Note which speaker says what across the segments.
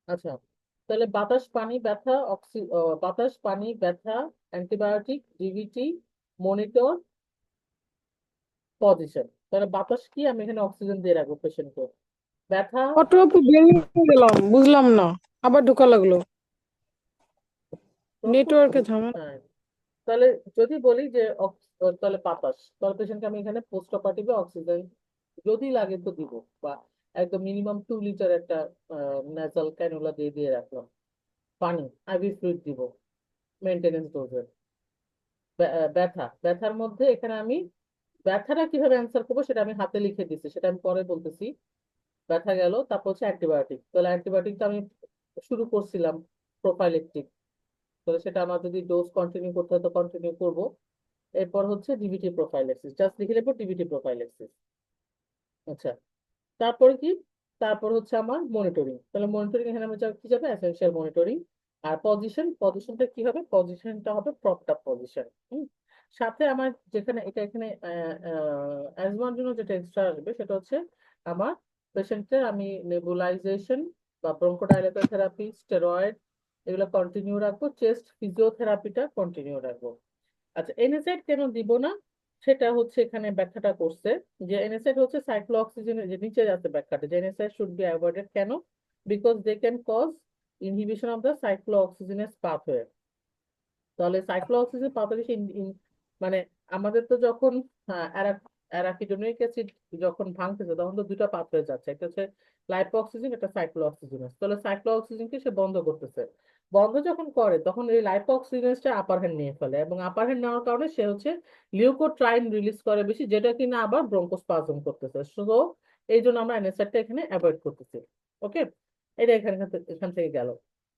Speaker 1: আচ্ছা, তাহলে বাতাস পানি ব্যথা বাতাস পানি ব্যথা, অ্যান্টিবায়োটিক, ডিভিটি, মনিটর, পজিশন। তাহলে বাতাস কি, আমি এখানে অক্সিজেন দিয়ে রাখবো পেশেন্টকে। ব্যথা,
Speaker 2: অটো আপু বেরিয়ে গেলাম, বুঝলাম না, আবার ঢোকা লাগলো। নেটওয়ার্কে ঝামেলা।
Speaker 1: হ্যাঁ, তাহলে যদি বলি যে তাহলে বাতাস, তাহলে পেশেন্টকে আমি এখানে পোস্ট অপারেটিভে অক্সিজেন যদি লাগে তো দিব, বা একদম মিনিমাম 2 লিটার একটা ন্যাসাল ক্যানুলা দিয়ে দিয়ে রাখলাম। পানি, আইভি ফ্লুইড দিব মেনটেনেন্স ডোজের। ব্যথা, ব্যথার মধ্যে এখানে আমি ব্যথাটা কিভাবে অ্যান্সার করবো সেটা আমি হাতে লিখে দিচ্ছি, সেটা আমি পরে বলতেছি। ব্যথা গেল, তারপর হচ্ছে অ্যান্টিবায়োটিক। তাহলে অ্যান্টিবায়োটিক তো আমি শুরু করছিলাম প্রোফাইলেকটিক, তাহলে সেটা আমার যদি ডোজ কন্টিনিউ করতে হয় তো কন্টিনিউ করবো। এরপর হচ্ছে ডিবিটি প্রোফাইলেক্সিস, জাস্ট লিখে নেবো ডিবিটি প্রোফাইলেক্সিস। আচ্ছা, তারপরে কি, তারপর হচ্ছে আমার মনিটরিং। তাহলে মনিটরিং এখানে আমার কি যাবে, এসেনশিয়াল মনিটরিং। আর পজিশন, পজিশনটা কি হবে, পজিশনটা হবে প্রপড আপ পজিশন। সাথে আমার যেখানে এটা এখানে অ্যাজমার জন্য যেটা এক্সট্রা আসবে সেটা হচ্ছে আমার পেশেন্টের আমি নেবুলাইজেশন বা ব্রঙ্কোডাইলেটর থেরাপি, স্টেরয়েড, এগুলো কন্টিনিউ রাখবো। চেস্ট ফিজিওথেরাপিটা কন্টিনিউ রাখবো। আচ্ছা, এনএসআইড কেন দিব না, সেটা হচ্ছে এখানে ব্যাখ্যাটা করছে যে এনএসআইড হচ্ছে সাইক্লোঅক্সিজেনের যে নিচে যাচ্ছে ব্যাখ্যাটা, যে এনএসআইড শুড বি অ্যাভয়েডেড কেন, because they can cause inhibition of the cyclooxygenase pathway. তাহলে সাইক্লোঅক্সিজেন পাথওয়ে মানে আমাদের তো যখন অ্যারাকিডোনিক অ্যাসিড যখন ভাঙতেছে তখন তো দুটা পাথওয়ে যাচ্ছে, একটা হচ্ছে লাইপোঅক্সিজেন, একটা সাইক্লোঅক্সিজেনাস। তাহলে সাইক্লোঅক্সিজেনকে সে বন্ধ করতেছে। বন্ধ যখন করে তখন এই লাইপোঅক্সিজেনাসটা আপার হ্যান্ড নিয়ে ফেলে, এবং আপার হ্যান্ড নেওয়ার কারণে সে হচ্ছে লিউকোট্রাইন রিলিজ করে বেশি, যেটা কিনা আবার ব্রঙ্কোস্পাজম করতেছে। সো এই জন্য আমরা এনএসআইডটা এখানে অ্যাভয়েড করতেছি। ওকে, এটা এখানে এখান থেকে গেল।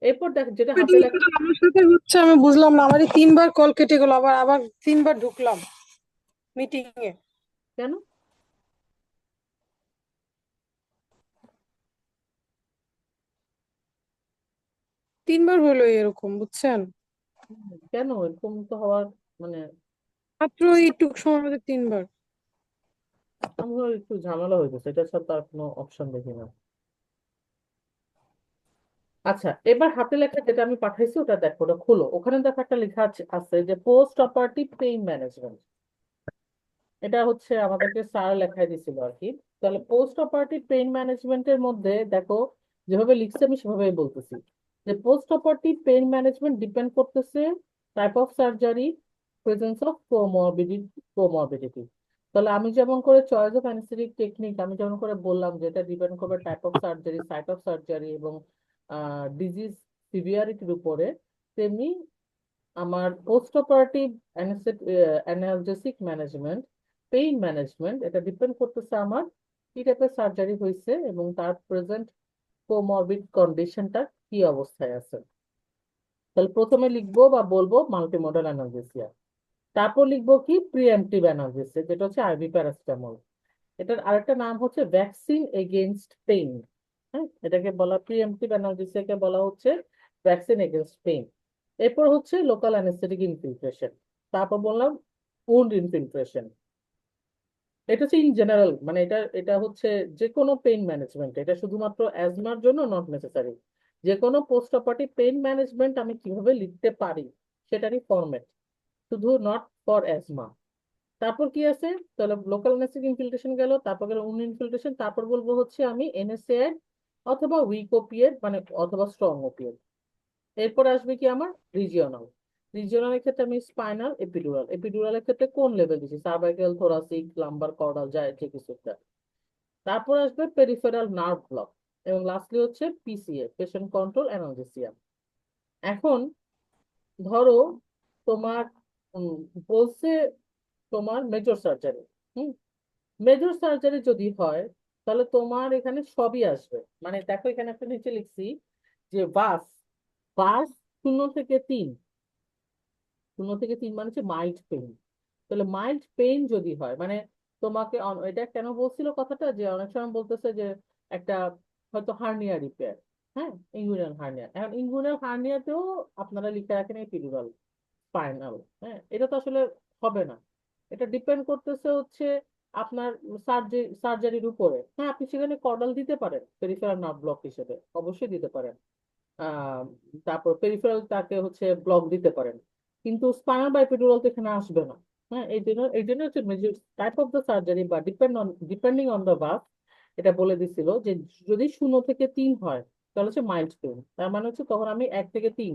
Speaker 1: এরপর দেখ যেটা হাতে লেখা।
Speaker 2: আমার সাথে হচ্ছে আমি বুঝলাম না, আমারই তিনবার কল কেটে গেল, আবার আবার তিনবার ঢুকলাম মিটিং এ।
Speaker 1: কেন,
Speaker 2: তিনবার হলো এরকম, বুঝছেন?
Speaker 1: কেন এরকম তো হওয়ার মানে,
Speaker 2: মাত্র এইটুক সময় মধ্যে তিনবার।
Speaker 1: আমার একটু ঝামেলা হইতেছে, এটা ছাড়া তার কোনো অপশন দেখি না। আচ্ছা, এবার হাতে লেখা যেটা আমি পাঠাইছি ওটা দেখো, ওটা খুলো, ওখানে দেখো একটা লেখা আছে আছে যে পোস্ট অপারেটিভ পেইন ম্যানেজমেন্ট। এটা হচ্ছে আমাদেরকে স্যার লেখাই দিছিল আর কি। তাহলে পোস্ট অপারেটিভ পেইন ম্যানেজমেন্টের মধ্যে দেখো, যেভাবে লিখছে আমি সেভাবেই বলতেছি, যে post operative pain management depend করতেছে type of surgery, presence of comorbidity. তাহলে আমি যেমন করে চয়েস অফ অ্যানেস্থেটিক টেকনিক আমি যেমন করে বললাম যে এটা ডিপেন্ড করবে type of surgery, site of surgery এবং ডিজিজ সিভিয়ারিটির উপরে, তেমনি আমার post operative analgesic management, pain management, এটা ডিপেন্ড করতেছে আমার কি টাইপের সার্জারি হয়েছে এবং তার প্রেজেন্ট কোমরবিড কন্ডিশনটা কি অবস্থায় আছে। তাহলে প্রথমে লিখবো বা বলবো মাল্টিমোডাল অ্যানালজেসিয়া, তারপর লিখবো কি প্রিএমটিভ অ্যানালজেসিয়া, যেটা হচ্ছে আইভি প্যারাসিটামল। এটার আরেকটা নাম হচ্ছে ভ্যাকসিন এগেইনস্ট পেইন। হ্যাঁ, এটাকে বলা প্রিএমটিভ অ্যানালজেসিয়াকে বলা হচ্ছে ভ্যাকসিন এগেইনস্ট পেইন। এরপর হচ্ছে লোকাল অ্যানেস্থেটিক ইনফিলট্রেশন, তারপর বললাম উন্ড ইনফিলট্রেশন। এটা হচ্ছে ইন জেনারেল, মানে এটা এটা হচ্ছে যে কোনো পেইন ম্যানেজমেন্ট, এটা শুধুমাত্র অ্যাজমার জন্য নট নেসেসারি। যে কোনো পোস্ট অপারেটিভ পেইন ম্যানেজমেন্ট আমি কিভাবে লিখতে পারি সেটারই ফরম্যাট, শুধু নট ফর অ্যাজমা। তারপর কি আছে, তাহলে লোকাল অ্যানেস্থেটিক ইনফিল্ট্রেশন গেল, তারপর গেল উন্ড ইনফিল্ট্রেশন, তারপর বলবো হচ্ছে আমি এনএসএআই অথবা উইক ওপিয়েট মানে অথবা স্ট্রং ওপিয়েট। এরপর আসবে কি আমার রিজিওনাল। রিজিওনালের ক্ষেত্রে আমি স্পাইনাল, এপিডুরাল। এপিডুরালের ক্ষেত্রে কোন লেভেল দিচ্ছি, সার্ভাইকাল, থোরাসিক, লাম্বার, কর্ডাল, যায় যে কিছু একটা। তারপর আসবে পেরিফেরাল নার্ভ ব্লক, এবং লাস্টলি হচ্ছে পিসিএ, পেশেন্ট কন্ট্রোল অ্যানালজেসিয়া। এখন ধরো তোমার উম, বলছে তোমার মেজর সার্জারি। হুম, মেজর সার্জারি যদি হয় তাহলে তোমার এখানে সবই আসবে। মানে দেখো এখানে একটা নিচে লিখছি যে বাস, বাস 0 থেকে 3, 0 থেকে 3 মানে হচ্ছে মাইল্ড পেইন। তাহলে মাইল্ড পেইন যদি হয় মানে তোমাকে এটা কেন বলছিল কথাটা, যে অনেক সময় বলতেছে যে একটা হয়তো হার্নিয়া রিপেয়ার, হ্যাঁ, ইনগুইনাল হার্নিয়া। এখন ইনগুইনাল হার্নিয়াতেও আপনারা লিখে রাখেন এপিডুরাল স্পাইনাল। হ্যাঁ, এটা তো আসলে হবে না। এটা ডিপেন্ড করতেছে হচ্ছে আপনার সার্জারির উপরে, হ্যাঁ আপনি সেখানে কর্ডাল দিতে পারেন পেরিফেরাল নার্ভ ব্লক হিসেবে, অবশ্যই দিতে পারেন। আহ তারপর পেরিফেরাল তাকে হচ্ছে ব্লক দিতে পারেন, কিন্তু স্পাইনাল বা এপিডুরাল তো এখানে আসবে না। হ্যাঁ, এই জন্য হচ্ছে টাইপ অফ দ্য সার্জারি বা ডিপেন্ডিং অন দ্য বার্থ, এটা বলে দিছিল যে যদি 0 থেকে 3 হয় তাহলে হচ্ছে মাইল্ড পেইন, তার মানে হচ্ছে তখন আমি 1 থেকে 3,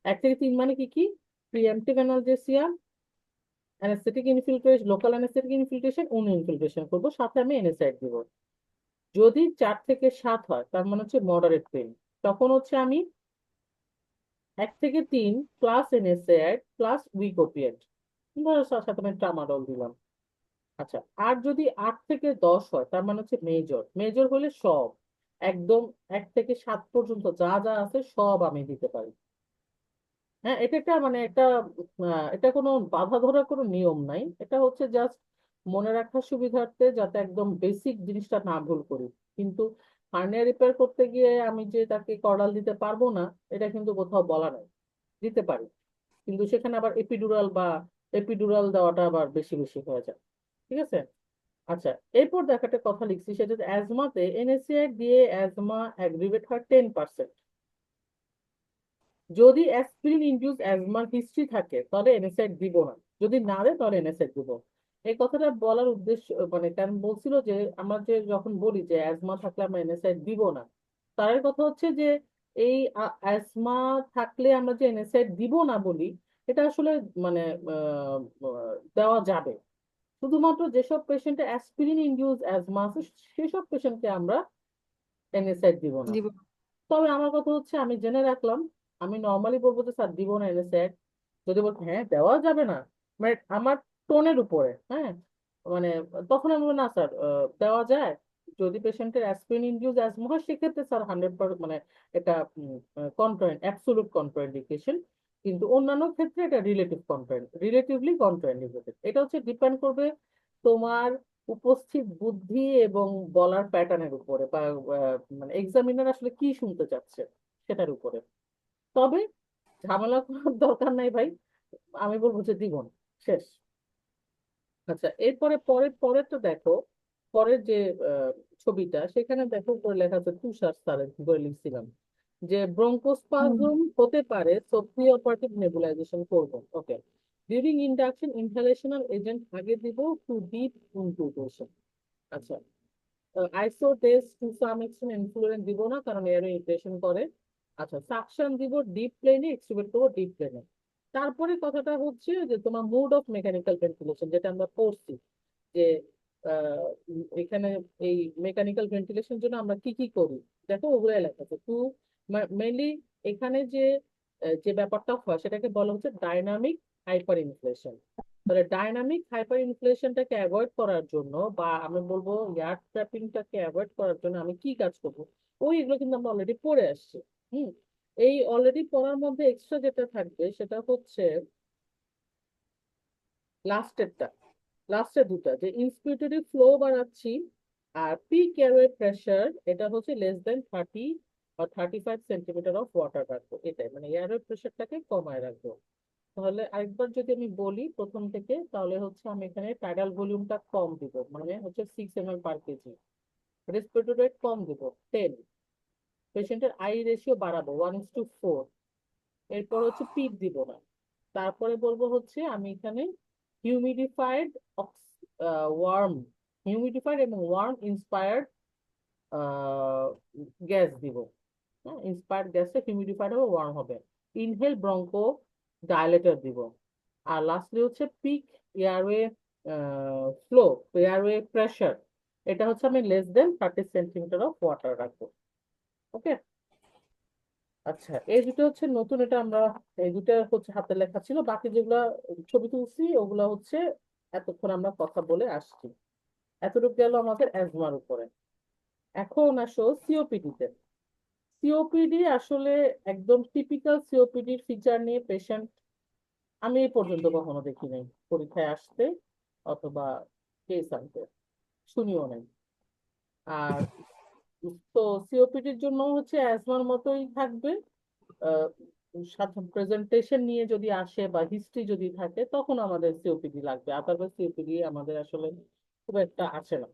Speaker 1: 1 থেকে 3 মানে কি কি, pre-emptive analgesia, anaesthetic infiltration, local anaesthetic infiltration, অন্য ইনফিল্ট্রেশন করবো, সাথে আমি এনএসআইড দিব। যদি 4 থেকে 7 হয় তার মানে হচ্ছে মডারেট পেইন, তখন হচ্ছে আমি 1 থেকে 3 প্লাস এনএসএআইড প্লাস উইক ওপিয়েট, ধরো সাথে আমি ট্রামাডল দিলাম। আচ্ছা, আর যদি 8 থেকে 10 হয় তার মানে হচ্ছে মেজর, মেজর হলে সব একদম 1 থেকে 7 পর্যন্ত যা যা আছে সব আমি দিতে পারি। হ্যাঁ, এটা একটা মানে একটা এটা কোনো বাধা ধরার কোনো নিয়ম নাই, এটা হচ্ছে জাস্ট মনে রাখার সুবিধার্থে যাতে একদম বেসিক জিনিসটা না ভুল করি। কিন্তু হার্নিয়া রিপেয়ার করতে গিয়ে আমি যে তাকে কর্ডাল দিতে পারবো না, এটা কিন্তু কোথাও বলা নাই, দিতে পারি, কিন্তু সেখানে আবার এপিডুরাল দেওয়াটা আবার বেশি বেশি হয়ে যায়। ঠিক আছে। আচ্ছা, এরপর দেখাটা কথা লিখছি, সেটা অ্যাজমাতে এনএসএআই দিয়ে অ্যাজমা অ্যাগ্রিভেট হয় 10%। যদি অ্যাসপিরিন ইনডিউস অ্যাজমার হিস্ট্রি থাকে তাহলে এনএসআইড দিব না, যদি না দেয় তাহলে এনএসআইড দিব। এই কথাটা বলার উদ্দেশ্য মানে কারণ বলছিল যে আমরা যে যখন বলি যে অ্যাজমা থাকলে আমরা এনএসআইড দিব না, তার কথা হচ্ছে যে এই অ্যাজমা থাকলে আমরা যে এনএসআইড দিব না বলি, এটা আসলে মানে দেওয়া যাবে শুধুমাত্র যেসব পেশেন্টে অ্যাসপিরিন ইনডিউস অ্যাজমা আছে, সেসব পেশেন্টকে আমরা এনএসআইড দিব না।
Speaker 2: দিব।
Speaker 1: তবে আমার কথা হচ্ছে আমি জেনে রাখলাম, আমি নর্মালি বলবো যে স্যার দিব না এনএসএড, যদি বলতে হ্যাঁ দেওয়া যাবে না, মানে আমার টোনের উপরে, হ্যাঁ মানে তখন আমি বলবো, না স্যার দেওয়া যায়, যদি পেশেন্টের অ্যাসপিরিন ইনডিউস অ্যাজমা হয় সেক্ষেত্রে স্যার 100% মানে এটা অ্যাবসোলুট কন্ট্রাইন্ডিকেশন, কিন্তু অন্যান্য ক্ষেত্রে এটা রিলেটিভলি কন্ট্রাইন্ডিকেটেড। এটা হচ্ছে ডিপেন্ড করবে তোমার উপস্থিত বুদ্ধি এবং বলার প্যাটার্নের উপরে, বা মানে এক্সামিনার আসলে কি শুনতে চাচ্ছে সেটার উপরে। তবে ঝামেলা করার দরকার নাই ভাই, আমি বলবো যে দ্বিগুণ, শেষ। আচ্ছা, এরপরে পরেরটা দেখো, পরের যে ছবিটা সেখানে দেখো উপরে লেখা আছে, তুষার স্যারের বই লিখছিলাম যে
Speaker 2: হুম।
Speaker 1: ব্রঙ্কোস্পাজম হতে পারে, সো প্রি অপারেটিভ নেবুলাইজেশন করবো। ওকে, ডিউরিং ইন্ডাকশন ইনহেলেশনাল এজেন্ট আগে দিব টু ডিপ ইনটুবেশন। আচ্ছা, আইসোটেস টু সাম এক্সটেন্ট ইনফ্লুয়েন্স দিব না কারণ এয়ারও ইরিটেশন করে। আচ্ছা, সাকশন দিব ডিপ প্লেনে, এক্সট্রুবেট করবো ডিপ প্লেনে। তারপরে কথাটা হচ্ছে যে তোমার মোড অফ মেকানিক্যাল ভেন্টিলেশন, যেটা আমরা পড়ছি যে এখানে এই মেকানিক্যাল ভেন্টিলেশন জন্য আমরা কি কি করি, দেখো ওগুলো লেখা আছে টু মেইনলি। এখানে যে ব্যাপারটা হয় সেটাকে বলা হচ্ছে ডাইনামিক হাইপার ইনফ্লেশন। তাহলে ডাইনামিক হাইপার ইনফ্লেশনটাকে অ্যাভয়েড করার জন্য, বা আমি বলবো এয়ার ট্র্যাপিংটাকে অ্যাভয়েড করার জন্য আমি কি কাজ করবো, ওইগুলো কিন্তু আমরা অলরেডি পড়ে আসছি। হুম, এই অলরেডি পড়ার মধ্যে এক্সট্রা যেটা থাকবে সেটা হচ্ছে লাস্টেরটা, লাস্টের দুটা, যে ইন্সপিরেটরি ফ্লো বাড়াচ্ছি, আর পিক এয়ারওয়ে প্রেশার এটা হচ্ছে লেস দেন 30 বা 35 সেন্টিমিটার অফ ওয়াটার রাখবো, এটাই মানে এয়ারওয়ে প্রেশারটাকে কমায় রাখবো। তাহলে আরেকবার যদি আমি বলি প্রথম থেকে, তাহলে হচ্ছে আমি এখানে টাইডাল ভলিউমটা কম দিব, মানে হচ্ছে 6 ml/kg, রেসপিরেটরি রেট কম দিব 10, পেশেন্টের আই রেশিও বাড়াবো 1:4, এরপর হচ্ছে পিক দিব না। তারপরে বলবো হচ্ছে আমি এখানে হিউমিডিফাইড ওয়ার্ম, হিউমিডিফাইড এবং ওয়ার্ম ইন্সপায়ার্ড গ্যাস দিব। হ্যাঁ, ইন্সপায়ার্ড গ্যাসে হিউমিডিফাইড হবে, ওয়ার্ম হবে। ইনহেল ব্রঙ্কো ডাইলেটর দিব। আর লাস্টলি হচ্ছে peak airway flow, airway pressure, এটা হচ্ছে আমি less than 30 centimetre of water রাখবো। ওকে। আচ্ছা, এই দুটো হচ্ছে নতুন, এটা আমরা এই দুটো হচ্ছে হাতে লেখা ছিল, বাকি যেগুলা ছবি তুলছি ওগুলা হচ্ছে এতক্ষণ আমরা কথা বলে আসছি। এতটুকু গেল আমাদের অ্যাজমার উপরে। এখন আসো সিওপিডি তে। সিওপিডি আসলে একদম টিপিক্যাল সিওপিডির ফিচার নিয়ে পেশেন্ট আমি এই পর্যন্ত কখনো দেখি নাই পরীক্ষায় আসতে অথবা কেস আনতে, শুনিও নাই। আর তো সিওপিডির জন্য হচ্ছে অ্যাজমার মতোই থাকবে, সাথে প্রেজেন্টেশন নিয়ে যদি আসে বা হিস্ট্রি যদি থাকে তখন আমাদের সিওপিডি লাগবে, আদারওয়াইজ সিওপিডি আমাদের আসলে খুব একটা আসে না।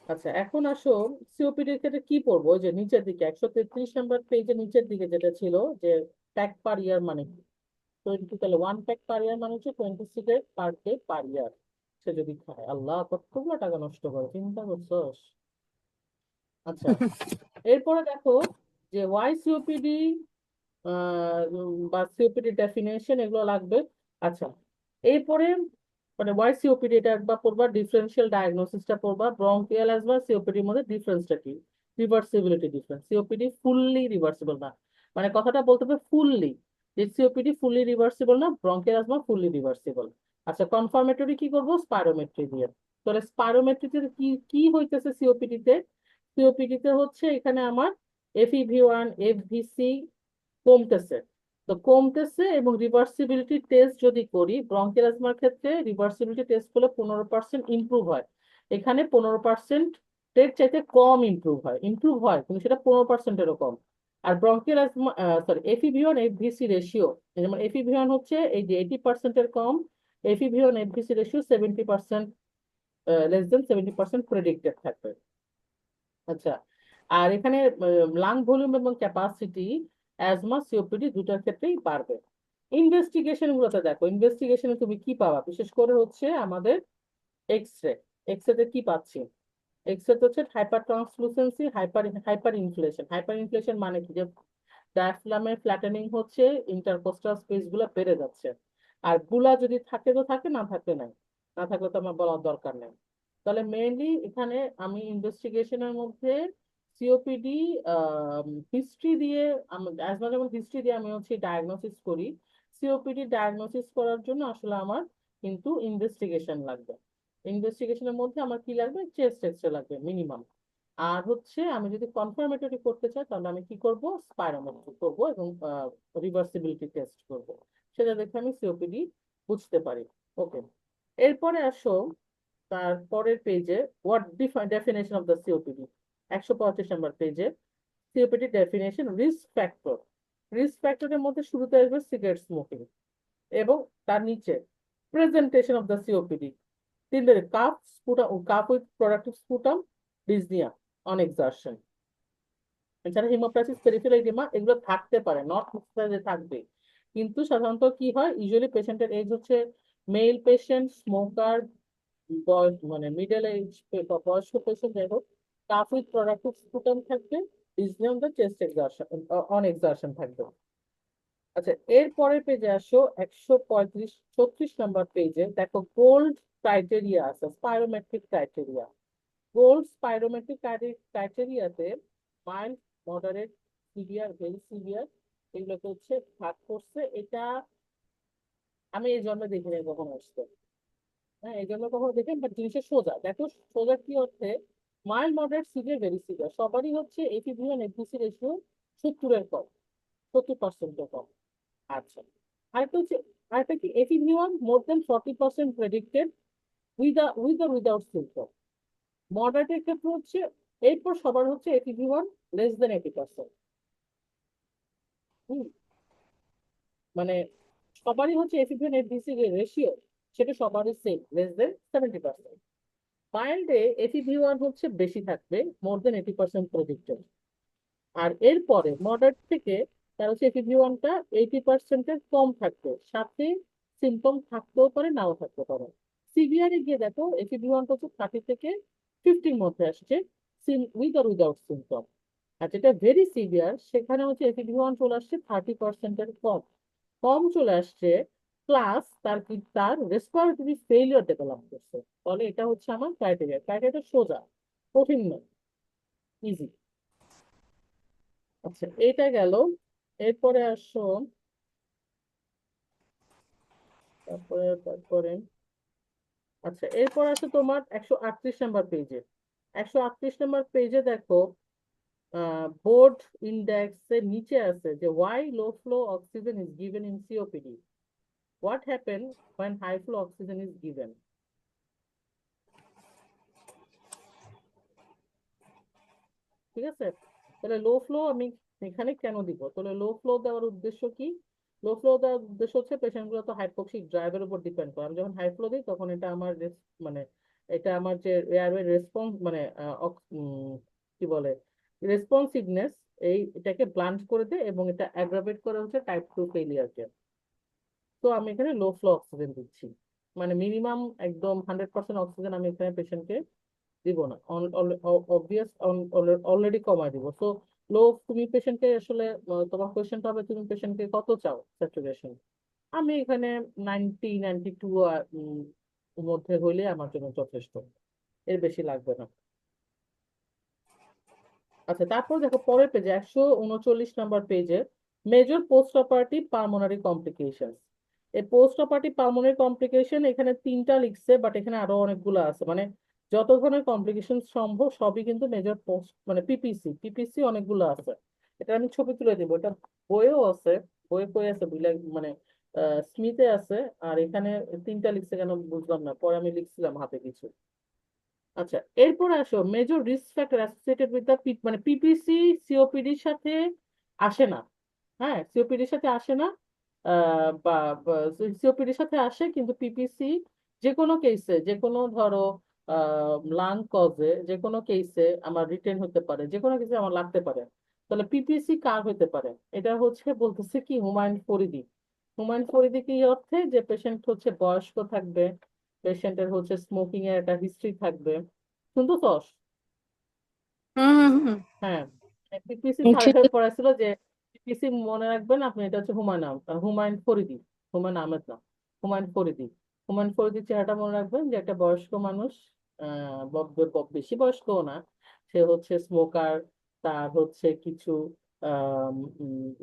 Speaker 1: আচ্ছা, এখন আসো সিওপিডি এর ক্ষেত্রে কি পড়বো, ওই যে নিচের দিকে 133 নম্বর পেজের নিচের দিকে যেটা ছিল যে প্যাক পার ইয়ার মানে কি। 20, তাহলে 1 প্যাক পার ইয়ার মানে হচ্ছে 20 সিগারেট পার ডে পার ইয়ার। সে যদি খায়, আল্লাহ কতগুলো টাকা নষ্ট করে, চিন্তা করছোস। আচ্ছা, এরপরে দেখো যে ওয়াই সিওপিডি বা সিওপিডি ডেফিনেশন এগুলো লাগবে। আচ্ছা, এরপরে মানে ওয়াই সিওপিডি এটা একবার পড়বা, ডিফারেন্সিয়াল ডায়াগনোসিসটা পড়বা, ব্রঙ্কিয়াল অ্যাজমা সিওপিডির মধ্যে ডিফারেন্সটা কি, reversibility difference. COPD fully reversible না, মানে কথাটা বলতে হবে ফুললি, যে সিওপিডি ফুললি রিভার্সিবল না, ব্রঙ্কিয়াল অ্যাজমা ফুললি রিভার্সিবল। আচ্ছা, কনফার্মেটরি কি করবো, স্পাইরোমেট্রি দিয়ে। তাহলে স্পাইরোমেট্রিতে কি কি হইতেছে সিওপিডিতে, সিওপিডিতে হচ্ছে এখানে আমার FEV1 FVC কমতেছে। তো কমতেছে, এবং রিভার্সিবিলিটি টেস্ট যদি করি, ব্রঙ্কিয়াল অ্যাজমার ক্ষেত্রে রিভার্সিবিলিটি টেস্ট করলে 15% ইমপ্রুভ হয়। এখানে 15% এর চাইতে কম ইমপ্রুভ হয়, ইমপ্রুভ হয় কিন্তু সেটা 15%-এরও কম। আর bronchial asthma, sorry, FEV1 FVC ratio, যেমন FEV1 হচ্ছে এই যে 80%-এর কম, FEV1 FVC ratio 70%, less than 70% predicted থাকবে। আচ্ছা, আর এখানে লাং ভলিউম এবং ক্যাপাসিটি অ্যাজমা সিওপিডি দুটার ক্ষেত্রেই বাড়বে। ইনভেস্টিগেশন গুলোতে দেখো, ইনভেস্টিগেশনে তুমি কি পাবা, বিশেষ করে হচ্ছে আমাদের এক্স রে। এক্স রে তে কি পাচ্ছি, এক্স রে হচ্ছে hyper translucency, hyper inflation. Hyper inflation মানে কি, যে ডায়াফ্রামের ফ্ল্যাটেনিং হচ্ছে, ইন্টারকোস্টাল স্পেস গুলো বেড়ে যাচ্ছে। আর গুলা যদি থাকে তো থাকে, না থাকলে নাই, না থাকলে তো আমার বলার দরকার নেই। তাহলে মেইনলি এখানে আমি ইনভেস্টিগেশনের মধ্যে সিওপিডি হিস্ট্রি দিয়ে, অ্যাজমা যেমন হিস্ট্রি দিয়ে আমি হচ্ছে ডায়াগনোসিস করি, সিওপিডি ডায়াগনোসিস করার জন্য আসলে আমার কিন্তু ইনভেস্টিগেশন লাগবে। ইনভেস্টিগেশনের মধ্যে আমার কি লাগবে, চেস্ট এক্সরে লাগবে মিনিমাম। আর হচ্ছে আমি যদি কনফার্মেটরি করতে চাই, তাহলে আমি কি করব, স্পাইরোমেট্রি করব এবং রিভার্সিবিলিটি টেস্ট করব। সেটা দেখে আমি সিওপিডি বুঝতে পারি। ওকে, এরপরে আসো তারপরের পেজে, what definition of the COPD. 135 নম্বর পেজে COPD definition, risk factor. Risk ফ্যাক্টরের মধ্যে শুরুতে আসবে সিগারেট স্মোকিং, এবং তার নিচে প্রেজেন্টেশন অফ দ্য সিওপিডি, তিনটে calf sputum, calf with productive sputum, dyspnoea on exertion. এছাড়া হিমোপ্লাসিস পেরিফেরাল এডিমা এগুলো থাকতে পারে, নট নেসেসারি থাকবে। কিন্তু সাধারণত কি হয়, ইউজুয়ালি পেশেন্টের এজ হচ্ছে, মেল পেশেন্ট, স্মোকার, বয়স মানে মিডল এজ বা বয়স্ক পেশেন্ট, যাই হোক, কাফ উইথ প্রোডাক্টিভ স্পুটাম থাকবে, Disney on the chest exertion, on exertion থাকবে। আচ্ছা, এর পরের পেজে আসো, 135 36 নম্বর পেজে দেখো গোল্ড ক্রাইটেরিয়া আছে, স্পাইরোমেট্রিক ক্রাইটেরিয়া। গোল্ড স্পাইরোমেট্রিক ক্রাইটেরিয়াতে mild, moderate, severe, very severe, এগুলোকে হচ্ছে ভাগ করছে। এটা আমি এই জন্য দেখি নাই কখনো আসতে, হ্যাঁ এই জন্য কখনো দেখেন, বাট জিনিসের সোজা দেখো, সোজা কি হচ্ছে, mild, moderate, severe, very severe সবারই হচ্ছে FEV1 FVC রেশিও 70-এর কম, 70%-এর কম। আচ্ছা, আরেকটা হচ্ছে, আরেকটা কি, FEV1 more than 40% predicted with or without symptom. মডারেটের ক্ষেত্রে হচ্ছে, এরপর সবার হচ্ছে FEV1 লেস দেন 80%। হুম, মানে সবারই হচ্ছে FEV1 FVC রেশিও, সেটা সবারই সেম, লেস দেন 70%। মাইল্ডে FEV1 হচ্ছে বেশি থাকবে, মোর দেন 80% প্রেডিক্টেড। আর এরপরে মডারেট থেকে তার হচ্ছে FEV1টা 80%-এর কম থাকবে, সাথে সিমটম থাকতেও পারে, নাও থাকতে পারে। সিভিয়ারে গিয়ে দেখো FEV1টা হচ্ছে 30 থেকে 50-এর মধ্যে আসছে, উইথ আর উইদাউট সিমটম। আর যেটা ভেরি সিভিয়ার, সেখানে হচ্ছে FEV1 চলে আসছে 30%-এর কম, কম চলে আসছে, প্লাস তার কি, তার রেসপিরেটরি ফেলিওর ডেভেলপ করছে। ফলে এটা হচ্ছে আমার ক্রাইটেরিয়া। ক্রাইটেরিয়া সোজা, কঠিন নয়, ইজি। আচ্ছা, এটা গেল। এরপরে আসো, তারপরে আচ্ছা, এরপর আসো তোমার 138 নম্বর পেজে। 138 নম্বর পেজে দেখো বোর্ড ইন্ডেক্স এর নিচে আছে যে why low flow oxygen is given in COPD, what happen when high flow oxygen is given. ঠিক আছে, তাহলে লো ফ্লো আমি এখানে কেন দিব, তাহলে লো ফ্লো দেওয়ার উদ্দেশ্য কি, লো ফ্লো দেওয়ার উদ্দেশ্য হচ্ছে পেশেন্ট গুলো তো হাইপোক্সিক ড্রাইভের উপর ডিপেন্ড করে। আমি যখন হাই ফ্লো দিই তখন এটা আমার মানে এটা আমার যে এয়ারওয়ে রেসপন্স মানে কি বলে রেসপন্সিভনেস এটাকে ব্লান্ট করে দেয় এবং এটা অ্যাগ্রাভেট করে হচ্ছে টাইপ 2 ফেলিয়ারকে। তো আমি এখানে লো ফ্লো অক্সিজেন দিচ্ছি, মানে মিনিমাম একদম 100% অক্সিজেন আমি এখানে পেশেন্টকে দিব না, অবভিয়াস অলরেডি কমায় দিব। তো লো, তুমি পেশেন্টকে আসলে তোমার কোয়েশ্চেনটা হবে তুমি পেশেন্টকে কত চাও স্যাচুরেশন। আমি এখানে 90-92 মধ্যে হইলে আমার জন্য যথেষ্ট, এর বেশি লাগবে না। আচ্ছা, তারপর দেখো পরের পেজে 139 পেজে major post operative pulmonary complication. এই পোস্ট অপারেটিভ পালমোনারি কমপ্লিকেশন এখানে তিনটা লিখছে, বাট এখানে আরো অনেকগুলো আছে, মানে যত ধরনের কমপ্লিকেশন সম্ভব সবই কিন্তু মেজর পোস্ট মানে পিপিসি পিপিসি অনেকগুলো আছে। এটা আমি ছবি তুলে দিব, এটা বইয়েও আছে, বইয়ে কই আছে বুঝলে, মানে স্মিথে আছে। আর এখানে তিনটা লিখছে কেন বুঝলাম না, পরে আমি লিখছিলাম হাতে কিছু। আচ্ছা, এরপর আসো major risk factor associated with the মানে পিপিসি সিওপিডির সাথে আসে না। হ্যাঁ, সিওপিডির সাথে আসে না, বা সিওপিডির সাথে আসে কিন্তু পিপিসি যে কোনো কেসে, যে কোনো ধরো লাং কজে, যে কোনো কেসে আমার রিটেন হতে পারে, যে কোনো কেসে আমার লাগতে পারে। তাহলে পিপিসি কার হতে পারে? এটা হচ্ছে বলতেছে কি হুমায়ুন ফরিদি। হুমায়ুন ফরিদি কি অর্থে? যে পেশেন্ট হচ্ছে বয়স্ক থাকবে, পেশেন্টের হচ্ছে স্মোকিং এর একটা হিস্ট্রি থাকবে। শুনতেছস?
Speaker 2: হুম হুম
Speaker 1: হ্যাঁ, পিপিসি
Speaker 2: হুম
Speaker 1: সার্ভে পড়াছিল যে পিপিসি মনে রাখবেন আপনি, এটা হচ্ছে হুমায়ুন ফরিদি, হুমায়ুন আহমেদ না, হুমায়ুন ফরিদি। হুমায়ুন ফরিদির চেহারাটা মনে রাখবেন যে একটা বয়স্ক মানুষ, বেশি বয়স্কও না, সে হচ্ছে স্মোকার, তার হচ্ছে কিছু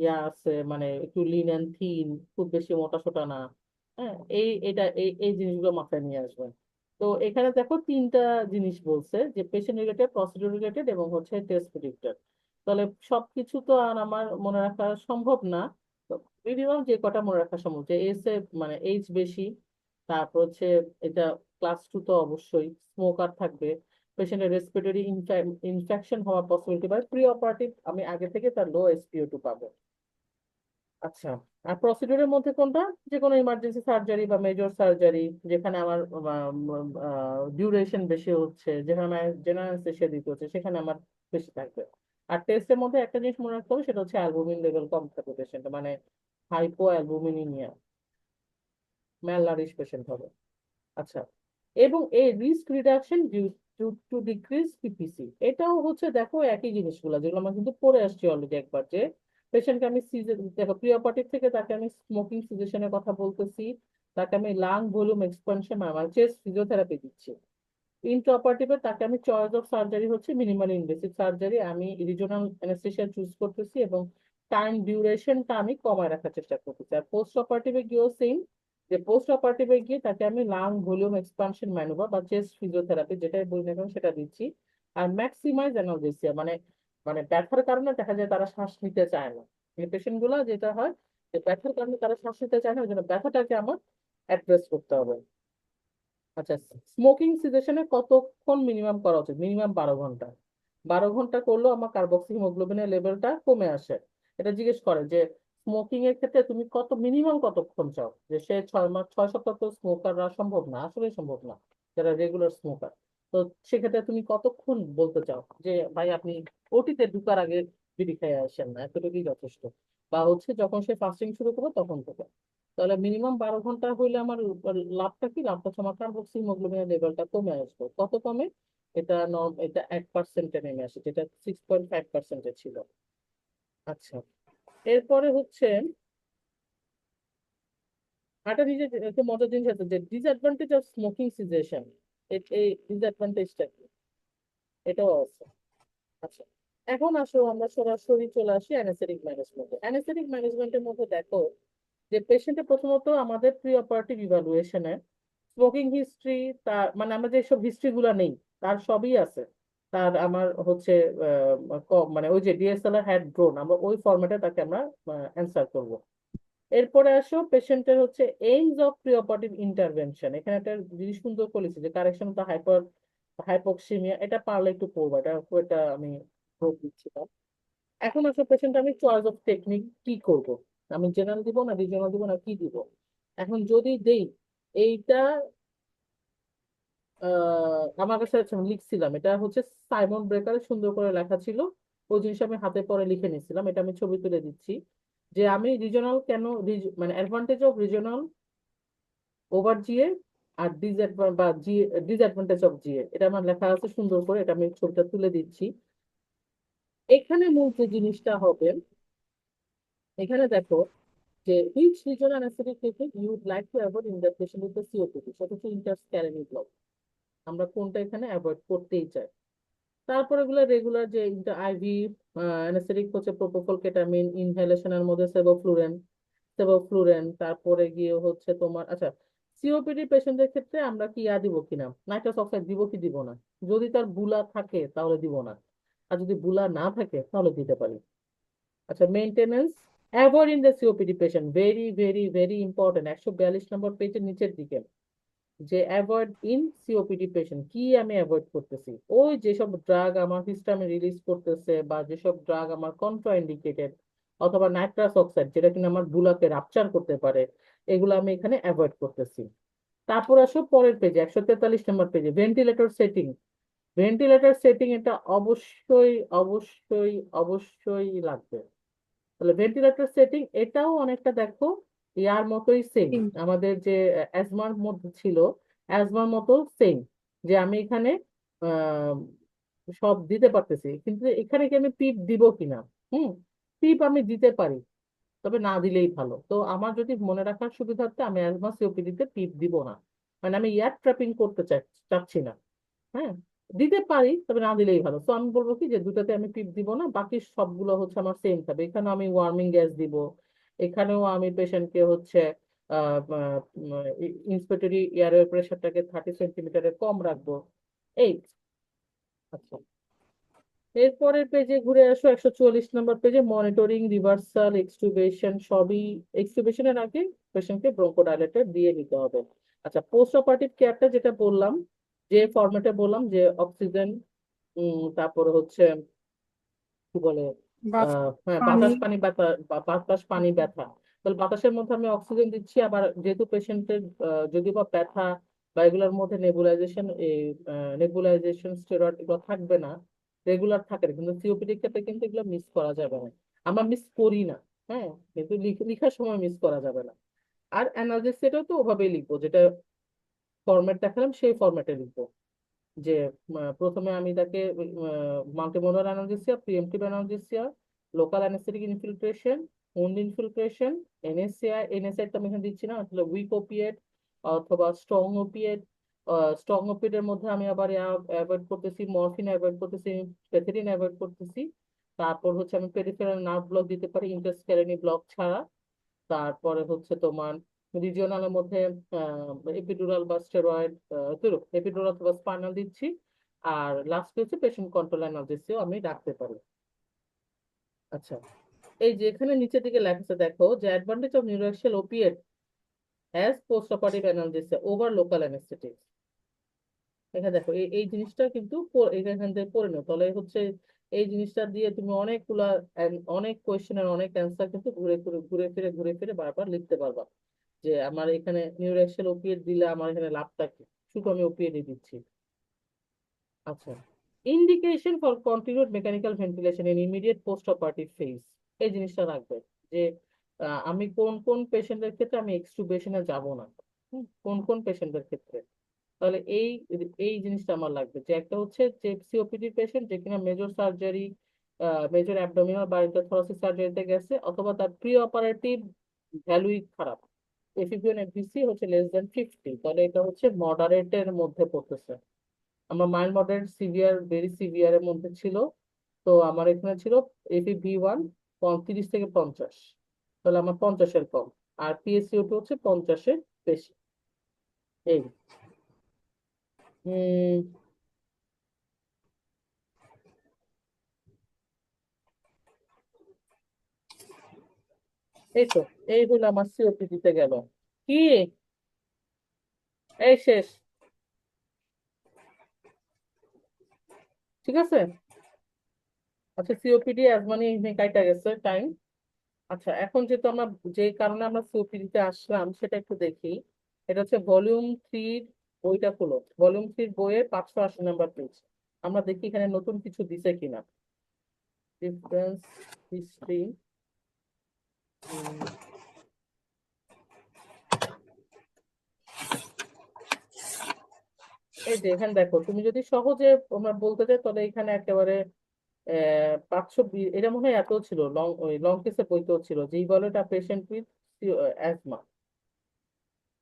Speaker 1: ইয়া আছে, মানে একটু লিন অ্যান্ড থিন, খুব বেশি মোটা সোটা না। হ্যাঁ, এই জিনিসগুলো মাথায় নিয়ে আসবেন। তো এখানে দেখো তিনটা জিনিস বলছে, যে পেশেন্ট রিলেটেড, প্রসিডিউর রিলেটেড এবং হচ্ছে টেস্ট প্রেডিক্টর। তাহলে সবকিছু তো আর আমার মনে রাখা সম্ভব না। মিনিমাম যে কটা মনে রাখা সম্ভব, যে এস এ মানে এইজ বেশি, তারপর হচ্ছে এটা ক্লাস 2 তো অবশ্যই, স্মোকার থাকবে, পেশেন্টের রেসপিরেটরি ইনফেকশন হওয়ার পসিবিলিটি, বা প্রি অপারেটিভ আমি আগে থেকে তার লো এসপিও2 পাবো। আচ্ছা, আর প্রসিডিউরের মধ্যে কোনটা? যে কোনো ইমার্জেন্সি সার্জারি বা মেজর সার্জারি, যেখানে আমার ডিউরেশন বেশি হচ্ছে, যেখানে জেনারেল অ্যানেস্থেসিয়া দিতে হচ্ছে, সেখানে আমার বেশি থাকবে। আর টেস্টের মধ্যে একটা জিনিস মনে রাখতে হবে, সেটা হচ্ছে অ্যালবুমিন লেভেল কম থাকবে পেশেন্ট, মানে হাইপো অ্যালবুমিনিমিয়া, ম্যালনারিশ পেশেন্ট হবে। আচ্ছা, এবং এই risk reduction due to decrease PPC, এটাও হচ্ছে দেখো একই জিনিসগুলো যেগুলো আমরা কিন্তু পড়ে আসছি অলরেডি একবার, যে পেশেন্টকে আমি দেখো প্রি অপারেটিভ থেকে তাকে আমি স্মোকিং সিজেশনের কথা বলতেছি, তাকে আমি লাং ভলিউম এক্সপানশন মানে চেস্ট ফিজিওথেরাপি দিচ্ছি। ইন্ট্রাঅপারেটিভে তাকে আমি চয়েস অফ সার্জারি হচ্ছে মিনিমালি ইনভেসিভ সার্জারি, আমি রিজনাল অ্যানেস্থেসিয়া চুজ করতেছি এবং টাইম ডিউরেশনটা আমি কমায় রাখার চেষ্টা করতেছি। আর পোস্ট অপারেটিভে গিয়েও সেম, যে পোস্ট অপারেটিভে গিয়ে তাকে আমি লাং ভলিউম এক্সপানশন ম্যানুভার বা চেস্ট ফিজিওথেরাপি যেটাই বলি না কেন সেটা দিচ্ছি। আর ম্যাক্সিমাইজ অ্যানালজেসিয়া, মানে মানে ব্যথার কারণে দেখা যায় তারা শ্বাস নিতে চায় না, এই পেশেন্ট গুলো যেটা হয় যে ব্যথার কারণে তারা শ্বাস নিতে চায় না, ওই জন্য ব্যথাটাকে আমার অ্যাড্রেস করতে হবে। আচ্ছা, স্মোকিং সিজেশনে কতক্ষণ মিনিমাম করা উচিত? মিনিমাম 12 ঘন্টা। 12 ঘন্টা করলেও আমার কার্বক্সি হিমোগ্লোবিনের লেভেলটা কমে আসে। এটা জিজ্ঞেস করে যে স্মোকিং এর ক্ষেত্রে তুমি কত মিনিমাম কতক্ষণ চাও, যে সে 6 মাস 6 সপ্তাহ তো স্মোকাররা সম্ভব না, আসলে সম্ভব না যারা রেগুলার স্মোকার। তো সেক্ষেত্রে তুমি কতক্ষণ বলতে চাও যে ভাই আপনি ওটিতে ঢুকার আগে বিড়ি খেয়ে আসেন না, এতটুকুই যথেষ্ট, বা হচ্ছে যখন সে ফাস্টিং শুরু করবে তখন থেকে। তাহলে মিনিমাম 12 ঘন্টা হইলে আমার লাভটা কি? লাভটা হচ্ছে আমার কার্বক্সি হিমোগ্লোবিনের লেভেলটা কমে আসবে। কত কমে? এটা 1%-এ নেমে আসে, যেটা 6.5%-এ ছিল। আচ্ছা, এরপরে হচ্ছে একটা নিজের একটু মজার জিনিস আছে, যে ডিসঅ্যাডভান্টেজ অফ স্মোকিং সিজেশন, এই ডিসঅ্যাডভান্টেজটা কি, এটাও আছে। আচ্ছা, এখন আসো আমরা সরাসরি চলে আসি অ্যানেসথেটিক ম্যানেজমেন্টে। অ্যানেসথেটিক ম্যানেজমেন্টের মধ্যে দেখো যে পেশেন্টের প্রথমত আমাদের প্রি অপারেটিভ ইভালুয়েশনে স্মোকিং হিস্ট্রি, তার মানে আমরা যেসব হিস্ট্রি গুলা নেই তার সবই আছে। তার আমার হচ্ছে মানে ওই যে ডিএসএলআর হ্যাড ড্রোন, আমরা ওই ফরম্যাটে তাকে আমরা অ্যান্সার করব। এরপরে আসো পেশেন্টের হচ্ছে aims of pre operative intervention, এখানে একটা জিনিস সুন্দর বলেছে যে কারেকশন অফ দ্য হাইপোক্সিমিয়া, এটা পারলে একটু পড়বো, এটা খুব একটা আমি জোর দিচ্ছি না। এখন আসলে পেশেন্ট আমি চয়েস অফ টেকনিক কি করব। আমি জেনারেল দিব না রিজিওনাল দিব না কি দিব? এখন যদি দেই এইটা আমার কাছে আছে, আমি লিখছিলাম এটা হচ্ছে সাইমন ব্রেকারে সুন্দর করে লেখা ছিল, ওই জিনিস আমি হাতে পরে লিখে নিয়েছিলাম, এটা আমি ছবি তুলে দিচ্ছি। যে আমি রিজনাল কেন মানে advantage of regional over GA আর ডিসঅ্যাডভান্টেজ অফ জিএ, এটা আমার লেখা আছে সুন্দর করে, এটা আমি ছবিটা তুলে দিচ্ছি। এখানে মূল যে জিনিসটা হবে, এখানে দেখো যে which region anaesthetic technique you would like to avoid in the patient with the COPD, সেটা হচ্ছে ইন্টারস্ক্যালেনি ব্লক, আমরা কোনটা এখানে অ্যাভয়েড করতেই চাই। তারপরে এগুলো রেগুলার যে আইভি অ্যানেস্থেটিক হচ্ছে প্রোপোফল কেটামিন, ইনহেলেশনের মধ্যে সেভোফ্লুরেন, তারপরে গিয়ে হচ্ছে তোমার আচ্ছা সিওপিডি পেশেন্টদের ক্ষেত্রে আমরা কি দিব কিনা, নাইট্রাস অক্সাইড দিব কি দিব না, যদি তার বুলা থাকে তাহলে দিব না, আর যদি বুলা না থাকে তাহলে দিতে পারি। আচ্ছা maintenance avoid in the COPD patient, very very very important, 142 নম্বর পেজের নিচের দিকে, যে অ্যাভয়েড ইন সিওপিডি পেশেন্ট কি আমি অ্যাভয়েড করতেছি, ওই যেসব ড্রাগ আমার সিস্টেমে রিলিজ করতেছে বা যেসব ড্রাগ আমার কন্ট্রাইন্ডিকেটেড, অথবা নাইট্রাস অক্সাইড যেটা কিনা আমার বুলাকে রাপচার করতে পারে, এগুলো আমি এখানে অ্যাভয়েড করতেছি। তারপর আসো পরের পেজে 143 নম্বর পেজে ভেন্টিলেটর সেটিং, ভেন্টিলেটর সেটিং এটা অবশ্যই অবশ্যই অবশ্যই লাগবে। তাহলে ভেন্টিলেটর সেটিং এটাও অনেকটা দেখো ইয়ার মতোই সেম,
Speaker 2: হুম।
Speaker 1: আমাদের যে অ্যাজমার মধ্যে ছিল অ্যাজমার মতো সেম, যে আমি এখানে আহ, সব দিতে পারতেছি, কিন্তু এখানে কি আমি পিপ দিব কিনা? হুম, পিপ আমি দিতে পারি, তবে না দিলেই ভালো। তো আমার যদি মনে রাখার সুবিধার্থে আমি অ্যাজমা সিওপিডি তে পিপ দিব না, মানে আমি এয়ার ট্র্যাপিং করতে চাচ্ছি না। হ্যাঁ, দিতে পারি তবে না দিলেই ভালো। তো আমি বলবো কি যে দুটাতে আমি টিপ দিব না, বাকি সবগুলো হচ্ছে আমার সেম থাকবে। এখানে আমি ওয়ার্মিং গ্যাস দিব, এখানেও আমি পেশেন্টকে হচ্ছে ইন্সপিরেটরি এয়ারওয়ে প্রেশারটাকে 30 সেন্টিমিটারে কম রাখবো। এই আচ্ছা, এরপরের পেজে ঘুরে আসো 144 নম্বর পেজে মনিটরিং রিভার্সাল এক্সটুবেশন সবই, এক্সটুবেশনের আগে পেশেন্টকে ব্রোঙ্কোডাইলেটর দিয়ে নিতে হবে। আচ্ছা পোস্ট অপারেটিভ কেয়ারটা যেটা বললাম, যে ফরম্যাটে বললাম যে অক্সিজেন, তারপরে হচ্ছে কি বলে
Speaker 2: বা
Speaker 1: হ্যাঁ
Speaker 2: পানি।
Speaker 1: বাতাস পানি ব্যথা বা বাতাস পানি ব্যথা, তাহলে বাতাসের মধ্যে আমি অক্সিজেন দিচ্ছি, আবার যেহেতু পেশেন্টের যদি বা ব্যথা বা এগুলোর মধ্যে নেবুলাইজেশন, এই নেবুলাইজেশন স্টেরয়েড এগুলো থাকবে না, রেগুলার থাকে না, কিন্তু সিওপিডি ক্ষেত্রে কিন্তু এগুলো মিস করা যাবে না, আমরা মিস করি না। হ্যাঁ, কিন্তু লিখার সময় মিস করা যাবে না। আর অ্যানালজেসিসটাও তো ওভাবেই লিখবো, যেটা ফরম্যাট দেখালাম সেই ফরম্যাটে লিখবো, যে প্রথমে আমি তাকে multimodal analgesia, preemptive analgesia, local anaesthetic infiltration, wound infiltration, NSAI, NSI তো আমি এখানে দিচ্ছি না, আসলে উইক ওপিয়েট অথবা স্ট্রং ওপিয়েট, স্ট্রং ওপিয়েটের মধ্যে আমি আবার অ্যাভয়েড করতেছি মরফিন, অ্যাভয়েড করতেছি পেথেডিন, অ্যাভয়েড করতেছি। তারপর হচ্ছে আমি পেরিফেরাল নার্ভ ব্লক দিতে পারি ইন্টারস্ক্যালেনি ব্লক ছাড়া। তারপরে হচ্ছে তোমার রিজিওনালের মধ্যে এপিডুরাল বা স্টেরয়েড, এপিডুরাল অথবা স্পাইনাল দিচ্ছি। আর লাস্ট হচ্ছে পেশেন্ট কন্ট্রোল অ্যানালজেসিও আমি রাখতে পারি। আচ্ছা, এই যে এখানে নিচের দিকে লেখা আছে দেখো, যে advantage of neuraxial opiate as post operative analgesia over local anaesthetics, এখানে দেখো এই জিনিসটা কিন্তু এখান থেকে পড়ে নাও, তাহলে হচ্ছে এই জিনিসটা দিয়ে তুমি অনেকগুলা অনেক কোয়েশ্চেনের অনেক অ্যান্সার কিন্তু ঘুরে ফিরে বারবার লিখতে পারবা, যে আমার এখানে নিউরোএক্সিয়াল ওপিয়েট দিলে আমার এখানে লাভটা কি, শুধু আমি ওপিয়েটই দিচ্ছি। আচ্ছা, indication for continued mechanical ventilation in immediate post operative phase, এই জিনিসটা রাখবে, যে আমি কোন কোন পেশেন্টের ক্ষেত্রে আমি এক্সটুবেশনে যাব না, কোন কোন পেশেন্টের ক্ষেত্রে। তাহলে এই জিনিসটা আমার লাগবে, যে একটা হচ্ছে যে সিওপিডি পেশেন্ট যে কিনা মেজর সার্জারি, মেজর অ্যাবডোমিনাল বা ইন্টারথোরাসিক সার্জারিতে গেছে, অথবা তার প্রি অপারেটিভ ভ্যালুই খারাপ, এফিপিএন এফভিসি হচ্ছে লেস দেন 50, তাহলে এটা হচ্ছে মডারেটের মধ্যে পড়তেছে। আমার mild moderate severe very severe এর মধ্যে ছিল, তো আমার এখানে ছিল এফিভি 1 30 থেকে 50, তাহলে আমার 50-এর কম, আর পিএসিও2 হচ্ছে 50-এর বেশি। এই হম এই তো, এই হলো আমার সিওপিডি তে গেল কি, এই শেষ, ঠিক আছে। আচ্ছা সিওপিডি অ্যাজমা নিয়ে কাইটা গেছে টাইম। আচ্ছা, এখন যেহেতু আমরা যে কারণে আমরা সিওপিডিতে আসলাম সেটা একটু দেখি। এটা হচ্ছে ভলিউম 3 বইটা খুলো। ভলিউম 3 বইয়ের 580 নম্বর পেজ। আমরা দেখি এখানে নতুন কিছু দিছে কিনা। Difference history. এই যে এখানে দেখো, তুমি যদি সহজে আমরা বলতে চাই তাহলে এখানে একেবারে 520, এটা মনে হয় এত ছিল, ওই লং কেসের বইতেও ছিল, যেই বলে এটা পেশেন্ট উইথ অ্যাজমা।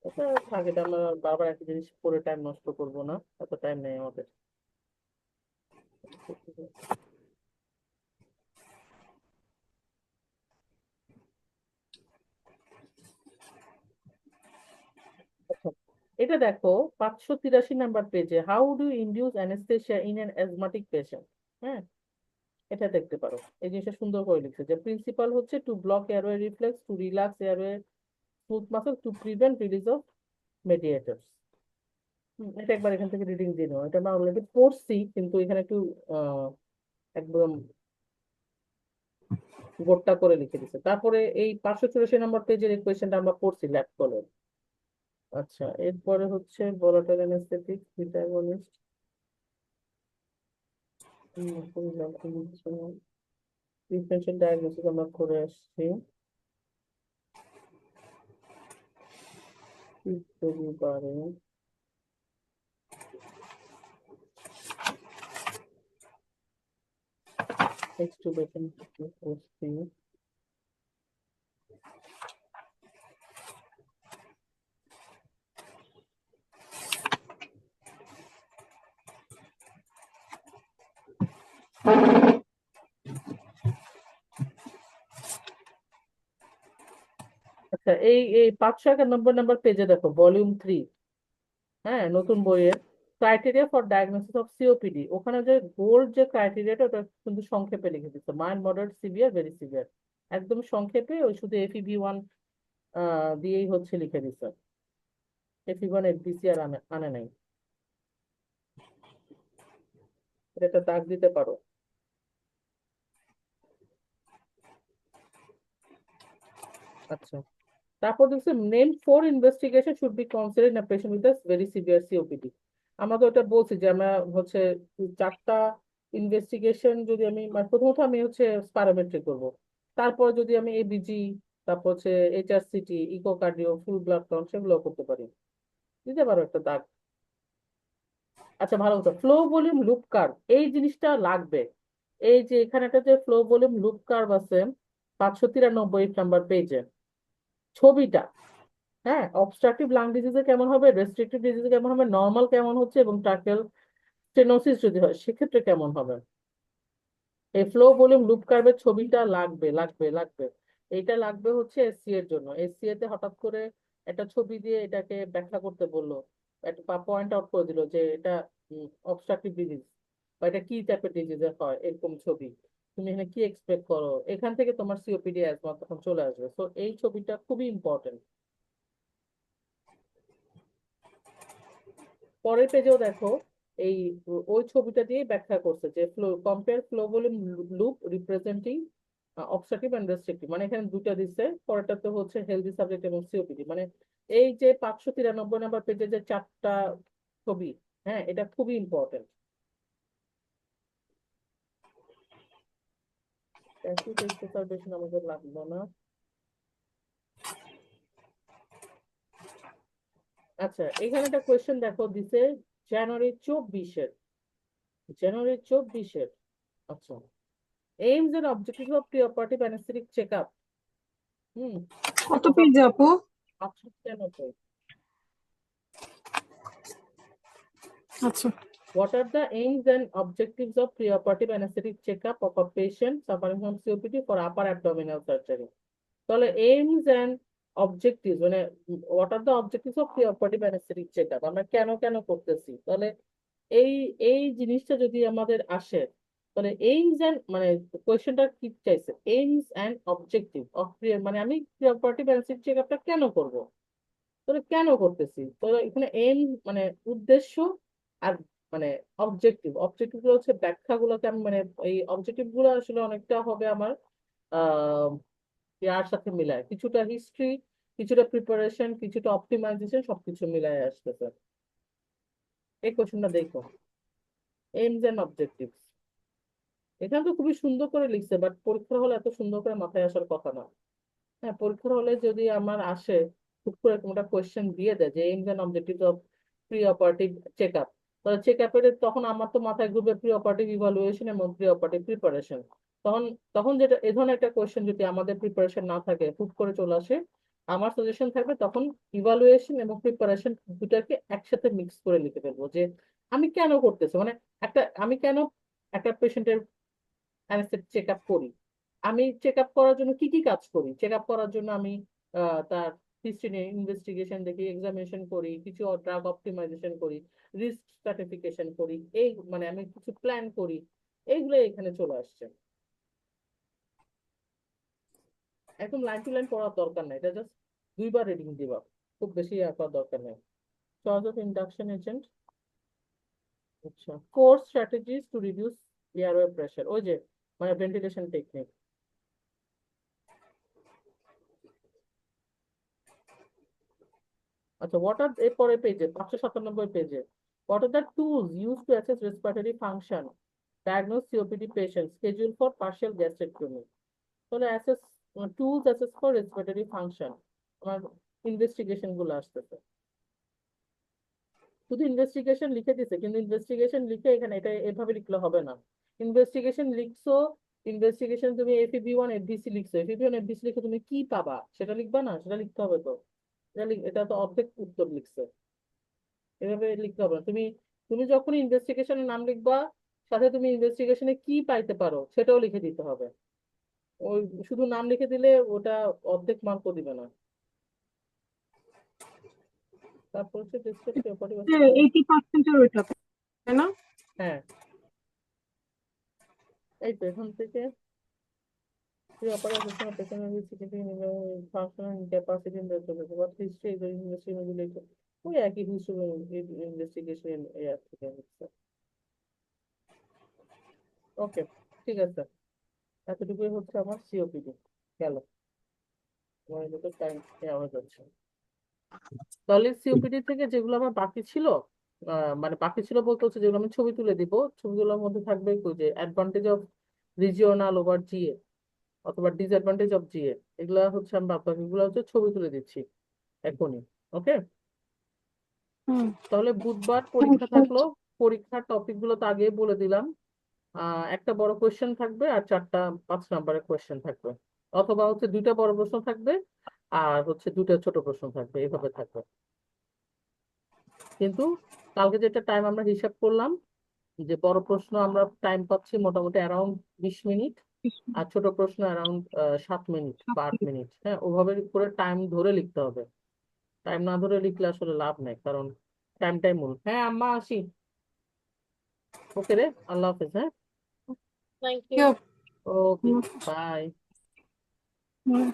Speaker 1: এটা থাক, এটা আমরা বারবার একই জিনিস পড়ে টাইম নষ্ট করবো না, এত টাইম নেই আমাদের। আচ্ছা, এটা দেখো 583 নম্বর পেজে, how do induce anaesthesia in an asthmatic patient. হ্যাঁ, এটা দেখতে পারো। এই জিনিসটা সুন্দর করে লিখছে যে প্রিন্সিপাল হচ্ছে to block airway reflex, to relax airway smooth muscle, to prevent release of mediators. এটা একবার এখান থেকে রিডিং দিয়ে নাও। এটা আমরা অলরেডি পড়ছি, কিন্তু এখানে একটু আহ একদম গোট্টা করে লিখে দিচ্ছে। তারপরে এই 584 নম্বর পেজের এই কোয়েশ্চেনটা আমরা পড়ছি ল্যাব কলের। আচ্ছা, এরপরে হচ্ছে volatile anaesthetic, beta against, differential diagnosis আমরা করে আসছি। কি করতে পারে এক্সট্রুবেশন করছি। আচ্ছা, এই এই 591 নম্বর পেজে দেখো, ভলিউম 3, হ্যাঁ, নতুন বইয়ের criteria for diagnosis of COPD. ওখানে যে গোল্ড যে ক্রাইটেরিয়াটা, ওটা কিন্তু সংক্ষেপে লিখে দিচ্ছে, mild, moderate, severe, very severe. একদম সংক্ষেপে, ওই শুধু FEV1 দিয়েই হচ্ছে লিখে দিচ্ছে। FEV1 FBC আর আনে আনে নাই। এটা একটা দাগ দিতে পারো। আচ্ছা, তারপর দেখছি name four investigation should be considered in a patient with very severe COPD. আমরা তো এটা বলছি যে আমরা হচ্ছে 4টা ইনভেস্টিগেশন, যদি আমি মানে প্রথমত আমি হচ্ছে স্পাইরোমেট্রি করব, তারপর যদি আমি ABG, তারপর হচ্ছে HRCT, ইকোকার্ডিও, ফুল ব্লাড কাউন্ট, সেগুলো করতে পারি। দিতে পারো একটা দাগ। আচ্ছা, ভালো কথা, ফ্লো ভলিউম লুপ কার্ভ, এই জিনিসটা লাগবে। এই যে এখানে একটা যে ফ্লো ভলিউম লুপ কার্ভ আছে 593 নম্বর পেজে, ছবিটা, হ্যাঁ, অবস্ট্রাকটিভ লাং ডিজিজে কেমন হবে, রেস্ট্রিক্টিভ ডিজিজে কেমন হবে, নর্মাল কেমন হচ্ছে, এবং ট্রাকেল স্টেনোসিস যদি হয় সেক্ষেত্রে কেমন হবে। এই ফ্লো ভলিউম লুপ কার্ভের ছবিটা লাগবে লাগবে লাগবে। এইটা লাগবে হচ্ছে SC এর জন্য। SCA তে হঠাৎ করে একটা ছবি দিয়ে এটাকে ব্যাখ্যা করতে বললো, একটা পয়েন্ট আউট করে দিল যে এটা অবস্ট্রাকটিভ ডিজিজ, বা এটা কি টাইপের ডিজিজে হয়, এরকম ছবি। তুমি এখানে কি এক্সপেক্ট করো, এখান থেকে তোমার সিওপিডি অ্যাজমা তখন চলে আসবে। তো এই ছবিটা খুবই ইম্পর্টেন্ট। পরের পেজেও দেখো, এই ওই ছবিটা দিয়ে ব্যাখ্যা করছে যে flow compare flow volume loop representing obstructive and restrictive, মানে এখানে দুটা দিচ্ছে। পরেরটাতে হচ্ছে হেলদি সাবজেক্ট এবং সিওপিডি। মানে এই যে 593 নম্বর পেজে যে 4টা ছবি, হ্যাঁ, এটা খুবই ইম্পর্টেন্ট। প্যাসিভ এক্সারসাইজেশন আমাদের লাগলো না। আচ্ছা, এখানে একটা কোয়েশ্চেন দেখো দিছে, জানুয়ারি 24-এর, জানুয়ারি 24-এর। আচ্ছা, aims and objective of pre operative anaesthetic check up. হুম,
Speaker 2: কত
Speaker 1: of a
Speaker 2: পেজ আপু?
Speaker 1: 593।
Speaker 2: আচ্ছা।
Speaker 1: What are the aims and objectives of preoperative anesthetic checkup of a patient suffering from COPD for upper abdominal surgery? তাহলে aims and objectives মানে what are the objectives of preoperative anesthetic checkup, আমরা কেন কেন করতেছি। তাহলে এই এই জিনিসটা যদি আমাদের আসে, তাহলে এইমস এন্ড মানে কোয়েশ্চেনটা কি চাইছে, এইমস এন্ড অবজেক্টিভ অফ মানে আমি প্রিঅপারেটিভ অ্যানেস্থেটিক চেকআপটা কেন করব, তাহলে কেন করতেছি। তো এখানে এম মানে উদ্দেশ্য, আর মানে অবজেক্টিভ, অবজেক্টিভ গুলো হচ্ছে ব্যাখ্যাগুলোকে আমি মানে এই অবজেক্টিভ গুলো আসলে অনেকটা হবে আমার ইয়ার সাথে মিলায় কিছুটা হিস্ট্রি, কিছুটা প্রিপারেশন, কিছুটা অপটিমাইজেশন, সবকিছু মিলায় আসতেছে। এই কোশ্চেনটা দেখো, এইমস এন্ড অবজেক্টিভস। এখানে তো খুবই সুন্দর করে লিখছে, বাট পরীক্ষার হলে এত সুন্দর করে মাথায় আসার কথা না। হ্যাঁ, পরীক্ষার হলে যদি আমার আসে খুব করে একটা কোয়েশ্চেন দিয়ে দেয় যে aims and objectives of pre operative check up, তাহলে চেক আপের তখন আমার তো মাথায় ঘুরবে প্রি অপারেটিভ ইভালুয়েশন এবং প্রি অপারেটিভ প্রিপারেশন। তখন তখন যেটা এ ধরনের একটা কোয়েশ্চেন যদি আমাদের প্রিপারেশন না থাকে, হুট করে চলে আসে, আমার সাজেশন থাকবে তখন ইভালুয়েশন এবং প্রিপারেশন দুটাকে একসাথে মিক্স করে লিখে ফেলবো, যে আমি কেন করতেছি, মানে আমি কেন একটা পেশেন্টের অ্যানেস্থেটিক চেক আপ করি, আমি চেক আপ করার জন্য কি কি কাজ করি, চেক আপ করার জন্য আমি তার হিস্ট্রি নিয়ে ইনভেস্টিগেশন দেখি, এক্সামিনেশন করি, কিছু ড্রাগ অপটিমাইজেশন করি, রিস্ক স্ট্রাটিফিকেশন করি, এই মানে আমি কিছু প্ল্যান করি, এইগুলো এখানে চলে আসছে। একদম লাইন টু লাইন পড়ার দরকার নেই, এটা জাস্ট দুইবার রিডিং দিবা, খুব বেশি করার দরকার নেই। চয়েস অফ ইন্ডাকশন এজেন্ট, আচ্ছা, 4 strategies to reduce airway pressure, ওই যে মানে ভেন্টিলেশন টেকনিক। আচ্ছা, এরপরে পেজে 597 পেজে, what are the tools used to assess respiratory function, diagnose COPD patients, schedule for partial gastrectomy? তাহলে tools assess for respiratory function, আমার ইনভেস্টিগেশন গুলো আসতেছে। শুধু ইনভেস্টিগেশন লিখে দিছে, কিন্তু ইনভেস্টিগেশন লিখে এখানে এটা এভাবে লিখলে হবে না। ইনভেস্টিগেশন লিখছো, ইনভেস্টিগেশন তুমি FEV1 FVC লিখছো, FEV1 FVC লিখে তুমি কি পাবা সেটা লিখবা না, সেটা লিখতে হবে তো। এটা তো অর্ধেক উত্তর লিখছে, এভাবে লিখতে হবে না। তুমি তুমি যখন ইনভেস্টিগেশনের নাম লিখবা, সাথে তুমি ইনভেস্টিগেশনে কি পাইতে পারো সেটাও লিখে দিতে হবে। ওই শুধু নাম লিখে দিলে ওটা অর্ধেক মার্কও দিবে না। তারপর হচ্ছে ডিসক্রিপ প্রপার্টি।
Speaker 2: 80% ওইটা, তাই না?
Speaker 1: হ্যাঁ, এই তো এখান থেকে property assessment of patient with significant functional incapacity in the service. What history is the investigation related? ওই একই হিস্ট্রি ইনভেস্টিগেশন থেকে হচ্ছে। ওকে, ঠিক আছে, এতটুকুই হচ্ছে আমার COPD গেল, আমার এদিকে টাইম হয়ে যাচ্ছে। তাহলে COPD থেকে যেগুলো আমার বাকি ছিল, মানে বাকি ছিল বলতে হচ্ছে যেগুলো আমি ছবি তুলে দিব, ছবিগুলোর মধ্যে থাকবে ওই যে advantage of regional over GA অথবা ডিসঅ্যাডভান্টেজ অফ GA, এগুলা হচ্ছে আমি বাকিগুলো হচ্ছে ছবি তুলে দিচ্ছি এখনই। ওকে,
Speaker 2: হুম।
Speaker 1: তাহলে বুধবার পরীক্ষা থাকলো, পরীক্ষার টপিক গুলো তো আগে বলে দিলাম। একটা বড় কোয়েশ্চেন থাকবে আর 4টা 5 নাম্বারের কোয়েশ্চেন থাকবে, অথবা হচ্ছে 2টা বড় প্রশ্ন থাকবে আর হচ্ছে 2টা ছোট প্রশ্ন থাকবে, এইভাবে থাকবে। কিন্তু কালকে যেটা টাইম আমরা হিসাব করলাম, যে বড় প্রশ্ন আমরা টাইম পাচ্ছি মোটামুটি অ্যারাউন্ড 20 মিনিট, আর ছোট প্রশ্ন অ্যারাউন্ড 7 মিনিট বা 8 মিনিট। হ্যাঁ, ওভাবে করে টাইম ধরে লিখতে হবে, টাইম না ধরে লিখলে আসলে লাভ নেই, কারণ টাইমটাই মূল। হ্যাঁ আম্মা, আসি। ওকে রে, আল্লাহ হাফেজ। হ্যাঁ,
Speaker 3: Thank
Speaker 2: ইয়ো,
Speaker 3: you.
Speaker 1: Okay, bye.
Speaker 2: হুম।